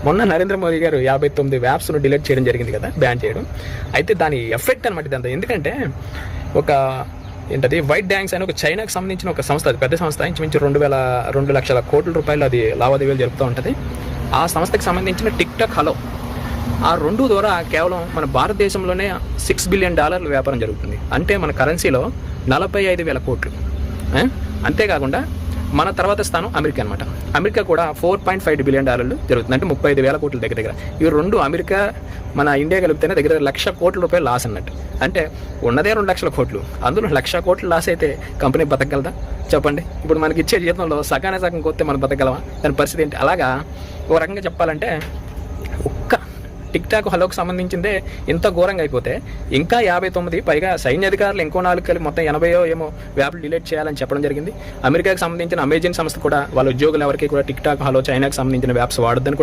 మొన్న నరేంద్ర మోదీ గారు 59 యాప్స్ను డిలీట్ చేయడం జరిగింది కదా, బ్యాన్ చేయడం. అయితే దాని ఎఫెక్ట్ అనమాట ఇదంతా. ఎందుకంటే ఒక ఏంటది వైట్ డ్యాంగ్స్ అని ఒక చైనాకి సంబంధించిన ఒక సంస్థ, అది పెద్ద సంస్థ, ఇంచుమించు 2 లక్షల కోట్ల రూపాయలు అది లావాదేవీలు జరుపుతూ ఉంటుంది. ఆ సంస్థకి సంబంధించిన టిక్ టాక్ హలో, ఆ రెండు ద్వారా కేవలం మన భారతదేశంలోనే $6 బిలియన్ వ్యాపారం జరుగుతుంది. అంటే మన కరెన్సీలో 45,000 కోట్లు. అంతేకాకుండా మన తర్వాత స్థానం అమెరికా అనమాట. అమెరికా కూడా $4.5 బిలియన్ జరుగుతుంది. అంటే 35,000 కోట్ల దగ్గర. ఇవి రెండు అమెరికా మన ఇండియా కలిపితేనే దగ్గర 1,00,000 కోట్ల రూపాయలు లాస్ అన్నట్టు. అంటే ఉన్నదే 2 లక్షల కోట్లు, అందులో 1,00,000 కోట్లు లాస్ అయితే కంపెనీ బతకగలదా చెప్పండి? ఇప్పుడు మనకి ఇచ్చే జీతంలో సగం కొస్తే మనం బతకగలమా? దాని పరిస్థితి ఏంటి? అలాగా ఒక రకంగా చెప్పాలంటే ఒక్క టిక్ టాక్ హలోకి సంబంధించిందే ఇంత ఘోరంగా అయిపోతే ఇంకా 59 పైగా సైన్యాధికారులు ఇంకో 4 కలిపి మొత్తం 80 ఏమో యాప్లు డిలీట్ చేయాలని చెప్పడం జరిగింది. అమెరికాకి సంబంధించిన అమెజాన్ సంస్థ కూడా వాళ్ళ ఉద్యోగులు ఎవరికి కూడా టిక్ టాక్ హలో చైనాకి సంబంధించిన యాప్స్ వాడొద్దని కూడా